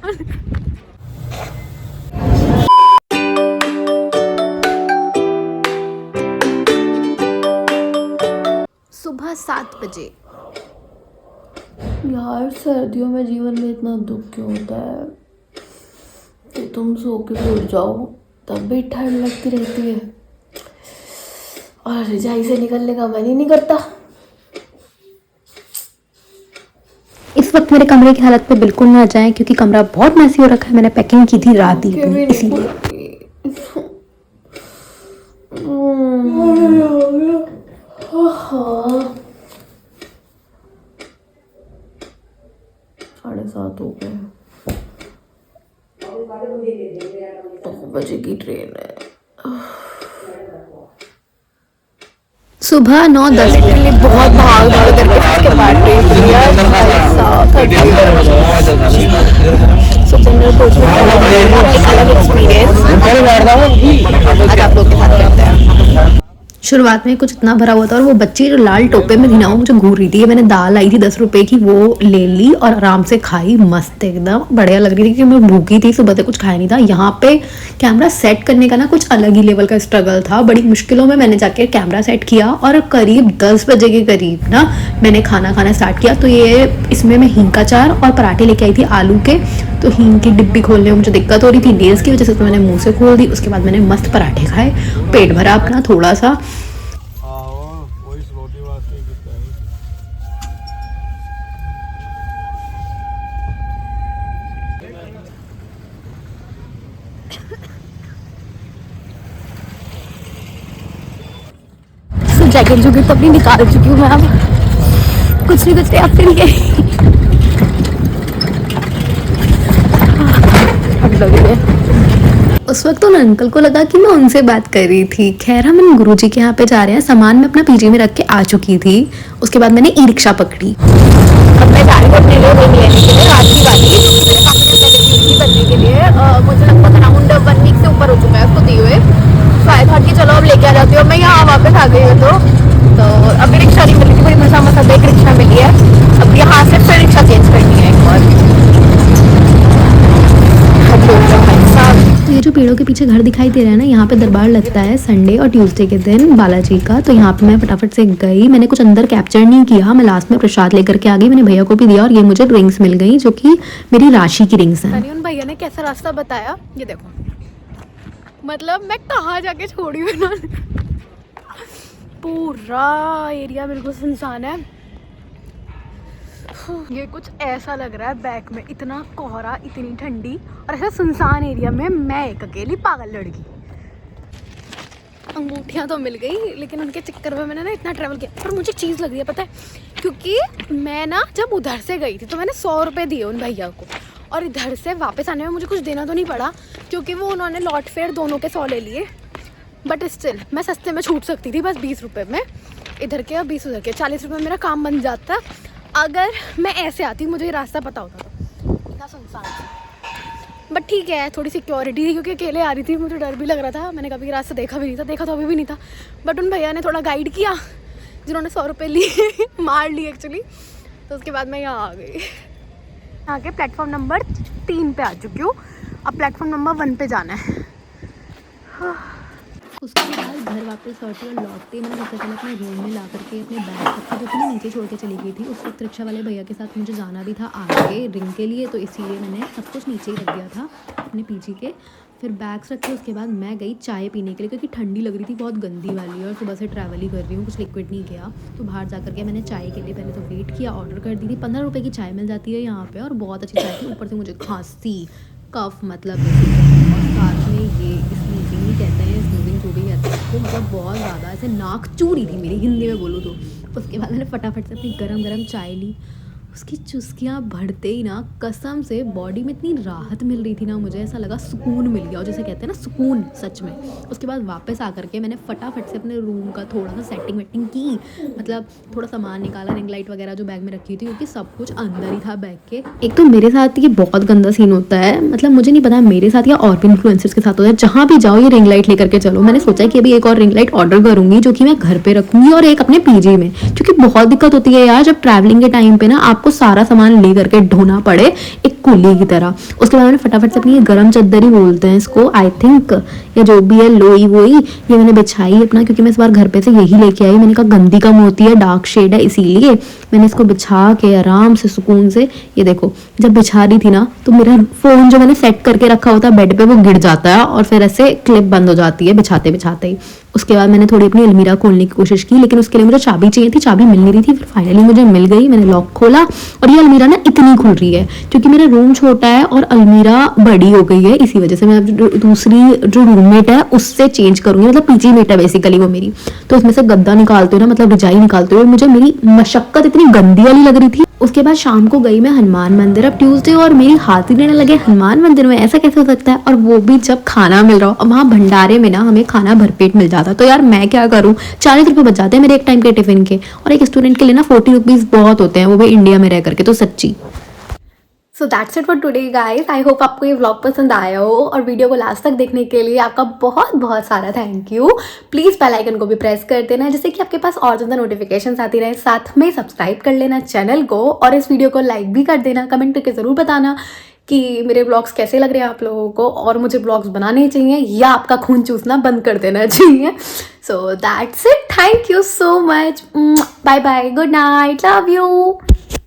सुबह 7 बजे। यार सर्दियों में जीवन में इतना दुख क्यों होता है कि तुम सो के भी उठ जाओ तब भी ठंड लगती रहती है और रजाई से निकलने का मन ही नहीं करता। इस वक्त मेरे कमरे की हालत पे बिल्कुल ना जाएं क्योंकि कमरा बहुत मैसी हो रखा है। मैंने पैकिंग की थी रात ही अपनी, इसीलिए। साढ़े 7 हो गए, 9 बजे की ट्रेन है। सुबह 9:10 के लिए बहुत भाग दौड़ करके उसके बाद ट्रेन एक अलग एक्सपीरियंस आज आप लोग के साथ करते हैं। शुरुआत में कुछ इतना भरा हुआ था और वो बच्ची जो लाल टोपे में थी ना वो मुझे घूर रही थी। मैंने दाल आई थी 10 रुपए की, वो ले ली और आराम से खाई, मस्त एकदम बढ़िया लग रही थी क्योंकि मैं भूखी थी, सुबह से कुछ खाया नहीं था। यहाँ पे कैमरा सेट करने का ना कुछ अलग ही लेवल का स्ट्रगल था। बड़ी मुश्किलों में मैंने जाके कैमरा सेट किया और करीब 10 बजे के करीब ना मैंने खाना स्टार्ट किया। तो ये इसमें मैं हींग का अचार और पराठे लेके आई थी आलू के। तो हींग की डिब्बी खोलने में मुझे दिक्कत हो रही थी नेल्स की वजह से, तो मैंने मुंह से खोल दी। उसके बाद मैंने मस्त पराठे खाए, पेट भरा अपना थोड़ा सा। जैकेट जो तब भी निकाल चुकी हूँ मैं, अब कुछ नहीं अब फिर ये उस वक्त तो उन अंकल को लगा कि मैं उनसे बात कर रही थी। खैर हम गुरुजी के यहाँ पे जा रहे हैं, सामान मैं अपना पीजी में रख के आ चुकी थी। उसके बाद मैंने ई रिक्शा पकड़ी। अब मैं जा रही हूँ अपने लिए लेने के लिए रात की गाड़ी, क्योंकि मेरे काफी दिन पहले ड्यूटी बनने के लिए मुझे लगभग अराउंड 1 वीक से ऊपर हो चुका है उसको दिए हुए। तो आई थॉट कि चलो अब लेके आ जाती हूँ। मैं यहाँ वापस आ गई हूँ तो अभी रिक्शा नहीं मिली थी, बड़ी मसा एक रिक्शा मिली है। अब यहाँ से फिर रिक्शा चेंज करनी है एक और। तो ये जो पेड़ों के पीछे घर दिखाई दे रहा है ना, यहाँ पे दरबार लगता है संडे और ट्यूसडे के दिन बालाजी का। तो यहाँ पे मैं फटाफट से गई, मैंने कुछ अंदर कैप्चर नहीं किया, मैं लास्ट में प्रसाद लेकर के आ गई। मैंने भैया को भी दिया और ये मुझे रिंग्स मिल गई जो कि मेरी राशि की रिंग्स हैं। उन भैया ने कैसा रास्ता बताया ये देखो, मतलब मैं कहाँ जाके छोड़ी हूँ ना। पूरा एरिया बिल्कुल सुनसान है। ये कुछ ऐसा लग रहा है बैक में, इतना कोहरा, इतनी ठंडी और ऐसा सुनसान एरिया में मैं एक अकेली पागल लड़की। अंगूठियाँ तो मिल गई लेकिन उनके चक्कर में मैंने ना इतना ट्रैवल किया। पर मुझे चीज़ लग रही है पता है, क्योंकि मैं ना जब उधर से गई थी तो मैंने 100 रुपये दिए उन भैया को और इधर से वापस आने में मुझे कुछ देना तो नहीं पड़ा क्योंकि वो उन्होंने लॉट फेयर दोनों के 100 ले लिए। बट स्टिल मैं सस्ते में छूट सकती थी बस 20 रुपये में, इधर के और 20 उधर के, 40 रुपये में मेरा काम बन जाता अगर मैं ऐसे आती, मुझे रास्ता पता होता तो। इतना सुनसान था बट ठीक है, थोड़ी सिक्योरिटी थी क्योंकि अकेले आ रही थी, मुझे डर भी लग रहा था। मैंने कभी रास्ता देखा भी नहीं था, देखा तो अभी भी नहीं था, बट उन भैया ने थोड़ा गाइड किया जिन्होंने 100 रुपये लिए मार लिए एक्चुअली। तो उसके बाद मैं यहाँ आ गई। आगे प्लेटफॉर्म नंबर 3 पे आ चुकी हूँ, अब प्लेटफॉर्म नंबर 1 पे जाना है। उसके बाद घर वापस लौटी और लौटते मैंने सबसे पहले अपने रूम में ला करके अपने बैग रखा जो कि मैं नीचे छोड़ के चली गई थी। उस वक्त रिक्शा वाले भैया के साथ मुझे जाना भी था आगे रिंग के लिए, तो इसीलिए मैंने सब कुछ नीचे ही रख दिया था अपने पीजी के। फिर बैग्स रखे, उसके बाद मैं गई चाय पीने के लिए क्योंकि ठंडी लग रही थी बहुत गंदी वाली और सुबह से ट्रैवल ही कर रही हूँ, कुछ लिक्विड नहीं किया। तो बाहर जा करके मैंने चाय के लिए पहले तो वेट किया, ऑर्डर कर दी थी। 15 रुपये की चाय मिल जाती है यहाँ पे और बहुत अच्छी चाय थी। ऊपर से मुझे खांसी कफ मतलब और साथ में ये स्नीजिंग भी कहते हैं, स्नीजिंग जो भी कहते हैं तो मतलब बहुत ज़्यादा ऐसे नाक चूर रही थी मेरी, हिंदी में बोलूँ तो। उसके बाद मैंने फटाफट से अपनी गरम चाय ली, उसकी चुस्कियाँ भरते ही ना कसम से बॉडी में इतनी राहत मिल रही थी ना, मुझे ऐसा लगा सुकून मिल गया और जैसे कहते हैं ना सुकून सच में। उसके बाद वापस आकर के मैंने फटाफट से अपने रूम का थोड़ा सा सेटिंग वेटिंग की, मतलब थोड़ा सामान निकाला, रिंग लाइट वगैरह जो बैग में रखी थी क्योंकि सब कुछ अंदर ही था बैग के। एक तो मेरे साथ ये बहुत गंदा सीन होता है, मतलब मुझे नहीं पता मेरे साथ या और भी इन्फ्लुएंसर्स के साथ होता है, जहाँ भी जाओ ये रिंग लाइट लेकर के चलो। मैंने सोचा कि अभी एक और रिंग लाइट ऑर्डर करूँगी जो कि मैं घर पर रखूँगी और एक अपने पीजी में, क्योंकि बहुत दिक्कत होती है यार जब ट्रैवलिंग के टाइम पे ना आप आपको सारा सामान ले करके ढोना पड़े एक कुली की तरह। उसके बाद मैंने फटाफट से अपनी ये गरम चद्दर ही बोलते हैं इसको आई थिंक, या जो भी है लोई वोई, ये मैंने बिछाई अपना, क्योंकि मैं इस बार घर पे से यही लेके आई। मैंने कहा गंदी कम होती है, डार्क शेड है, इसीलिए मैंने इसको बिछा के आराम से सुकून से, ये देखो जब बिछा रही थी ना तो मेरा फ़ोन जो मैंने सेट करके रखा होता है बेड पे वो गिर जाता है और फिर ऐसे क्लिप बंद हो जाती है बिछाते बिछाते ही। उसके बाद मैंने थोड़ी अपनी अलमीरा खोलने की कोशिश की, लेकिन उसके लिए मुझे चाबी चाहिए थी, चाबी मिल नहीं रही थी। फिर फाइनली मुझे मिल गई, मैंने लॉक खोला और ये अलमीरा ना इतनी खुल रही है क्योंकि मेरा रूम छोटा है और अलमीरा बड़ी हो गई है। इसी वजह से मैं दूसरी जो रूममेट है उससे चेंज करूंगी, मतलब पीजी मेट है बेसिकली वो मेरी। तो उसमें से गद्दा निकालते हुए ना, मतलब रजाई निकालते हुए मुझे मेरी मशक्कत इतनी गंदी वाली लग रही थी। उसके बाद शाम को गई मैं हनुमान मंदिर, अब ट्यूसडे और मेरी हाथ ही देने लगे हनुमान मंदिर में, ऐसा कैसे हो सकता है, और वो भी जब खाना मिल रहा हो। अब वहाँ भंडारे में ना हमें खाना भरपेट मिल जाता, तो यार मैं क्या करूँ, 40 रुपये बच जाते हैं मेरे एक टाइम के टिफिन के, और एक स्टूडेंट के लिए ना 40 रुपीज़ बहुत होते हैं, वो भी इंडिया में रह करके, तो सच्ची। सो that's it for today guys. I hope आपको ये व्लॉग पसंद आया हो, और वीडियो को लास्ट तक देखने के लिए आपका बहुत बहुत सारा thank you. Please bell icon को भी प्रेस कर देना जिससे कि आपके पास और ज़्यादा नोटिफिकेशंस आती रहे। साथ में सब्सक्राइब कर लेना चैनल को, और इस वीडियो को लाइक भी कर देना। कमेंट करके ज़रूर बताना कि मेरे ब्लॉग्स कैसे लग रहे हैं आप लोगों को, और मुझे ब्लॉग्स बनाने चाहिए या आपका खून चूसना बंद कर देना चाहिए। So that's it, thank you so much, bye bye, good night, love you.